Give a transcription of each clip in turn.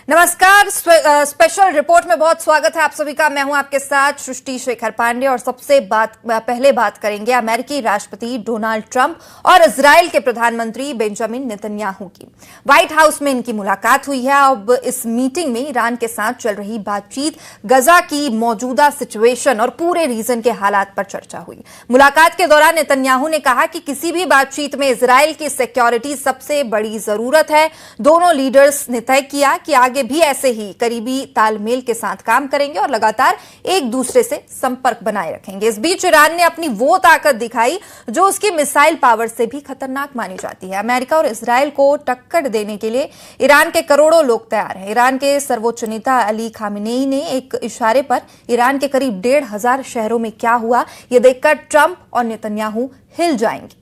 नमस्कार। Special report में बहुत स्वागत है आप सभी का। मैं हूं आपके साथ सृष्टि शेखर पांडे और सबसे पहले बात करेंगे अमेरिकी राष्ट्रपति डोनाल्ड ट्रंप और इजराइल के प्रधानमंत्री बेंजामिन नेतन्याहू की। व्हाइट हाउस में इनकी मुलाकात हुई है। अब इस मीटिंग में ईरान के साथ चल रही बातचीत, गजा की मौजूदा सिचुएशन और पूरे रीजन के हालात पर चर्चा हुई। मुलाकात के दौरान नेतन्याहू ने कहा कि किसी भी बातचीत में इजराइल की सिक्योरिटी सबसे बड़ी जरूरत है। दोनों लीडर्स ने तय किया कि आगे भी ऐसे ही करीबी तालमेल के साथ काम करेंगे और लगातार एक दूसरे से संपर्क बनाए रखेंगे। इस बीच ईरान ने अपनी वो ताकत दिखाई जो उसकी मिसाइल पावर से भी खतरनाक मानी जाती है। अमेरिका और इजराइल को टक्कर देने के लिए ईरान के करोड़ों लोग तैयार हैं। ईरान के सर्वोच्च नेता अली खामेनेई ने एक इशारे पर ईरान के करीब 1,500 शहरों में क्या हुआ यह देखकर ट्रंप और नेतन्याहू हिल जाएंगे।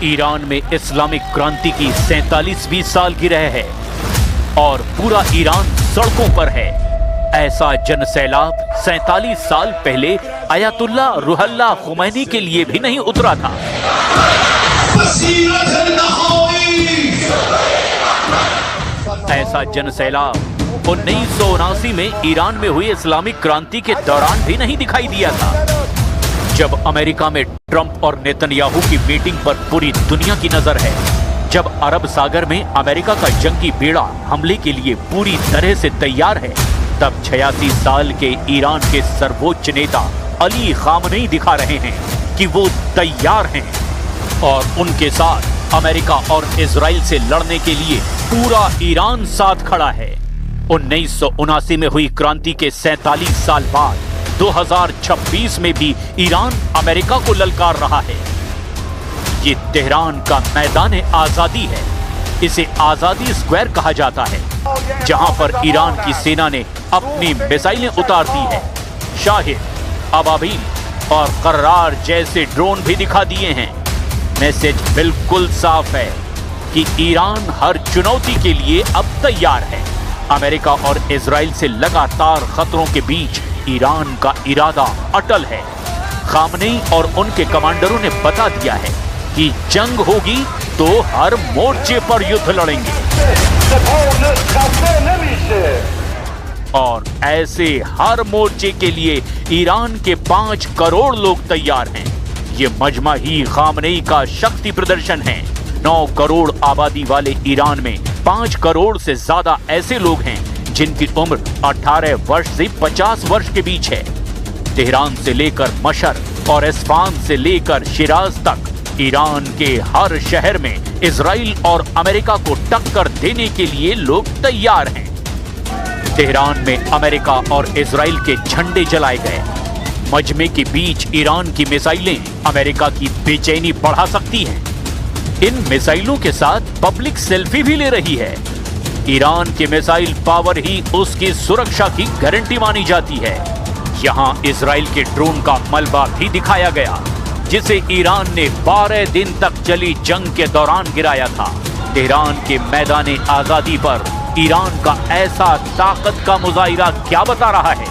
ईरान में इस्लामिक क्रांति की 47वीं सालगिरह है और पूरा ईरान सड़कों पर है। ऐसा जनसैलाब 47 साल पहले अयातुल्ला रुहल्ला खुमैनी के लिए भी नहीं उतरा था। ऐसा जनसैलाब 1979 में ईरान में हुई इस्लामिक क्रांति के दौरान भी नहीं दिखाई दिया था। जब अमेरिका में ट्रंप और नेतन्याहू की मीटिंग पर पूरी दुनिया की नजर है, जब अरब सागर में अमेरिका का जंगी बेड़ा हमले के लिए पूरी तरह से तैयार है, तब 86 साल के ईरान के सर्वोच्च नेता अली खामेनेई दिखा रहे हैं कि वो तैयार हैं और उनके साथ अमेरिका और इजराइल से लड़ने के लिए पूरा ईरान साथ खड़ा है। 1979 में हुई क्रांति के 47 साल बाद 2026 में भी ईरान अमेरिका को ललकार रहा है। ये तेहरान का मैदान आजादी है। इसे आजादी स्क्वायर कहा जाता है, जहां पर ईरान की सेना ने अपनी मिसाइलें उतार दी है। शाहिद, अबाबील और कर्रार जैसे ड्रोन भी दिखा दिए हैं। मैसेज बिल्कुल साफ है कि ईरान हर चुनौती के लिए अब तैयार है। अमेरिका और इजराइल से लगातार खतरों के बीच ईरान का इरादा अटल है। खामेनेई और उनके कमांडरों ने बता दिया है कि जंग होगी तो हर मोर्चे पर युद्ध लड़ेंगे और ऐसे हर मोर्चे के लिए ईरान के 5 करोड़ लोग तैयार हैं। ये मजमा ही खामेनेई का शक्ति प्रदर्शन है। 9 करोड़ आबादी वाले ईरान में 5 करोड़ से ज्यादा ऐसे लोग हैं जिनकी उम्र 18 वर्ष से 50 वर्ष के बीच है। तेहरान से लेकर मशर और इस्फान से लेकर शिराज तक ईरान के हर शहर में इजराइल और अमेरिका को टक्कर देने के लिए लोग तैयार हैं। तेहरान में अमेरिका और इजराइल के झंडे जलाए गए। मजमे के बीच ईरान की मिसाइलें अमेरिका की बेचैनी बढ़ा सकती हैं। इन मिसाइलों के साथ पब्लिक सेल्फी भी ले रही है। ईरान की मिसाइल पावर ही उसकी सुरक्षा की गारंटी मानी जाती है। यहाँ इजराइल के ड्रोन का मलबा भी दिखाया गया, जिसे ईरान ने 12 दिन तक चली जंग के दौरान गिराया था। तेहरान के मैदान आजादी पर ईरान का ऐसा ताकत का मुजाहिरा क्या बता रहा है?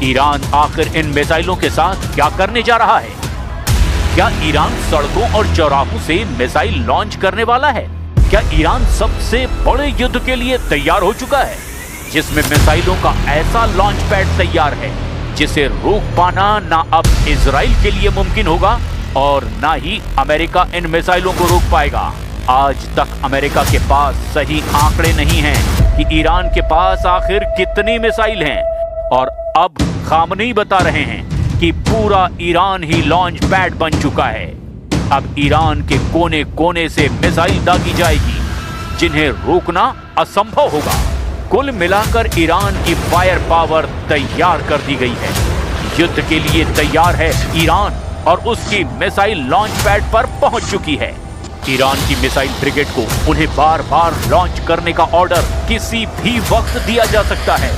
ईरान आखिर इन मिसाइलों के साथ क्या करने जा रहा है? क्या ईरान सड़कों और चौराहों से मिसाइल लॉन्च करने वाला है? क्या ईरान सबसे बड़े युद्ध के लिए तैयार हो चुका है, जिसमें मिसाइलों का ऐसा लॉन्च पैड तैयार है जिसे रोक पाना ना अब इजराइल के लिए मुमकिन होगा और ना ही अमेरिका इन मिसाइलों को रोक पाएगा? आज तक अमेरिका के पास सही आंकड़े नहीं हैं कि ईरान के पास आखिर कितनी मिसाइल हैं और अब खामेनेई बता रहे हैं कि पूरा ईरान ही लॉन्च पैड बन चुका है। अब ईरान के कोने कोने से मिसाइल दागी जाएगी, जिन्हें रोकना असंभव होगा। कुल मिलाकर ईरान की फायर पावर तैयार कर दी गई है। युद्ध के लिए तैयार है ईरान और उसकी मिसाइल लॉन्च पैड पर पहुंच चुकी है। ईरान की मिसाइल ब्रिगेड को उन्हें बार बार लॉन्च करने का ऑर्डर किसी भी वक्त दिया जा सकता है।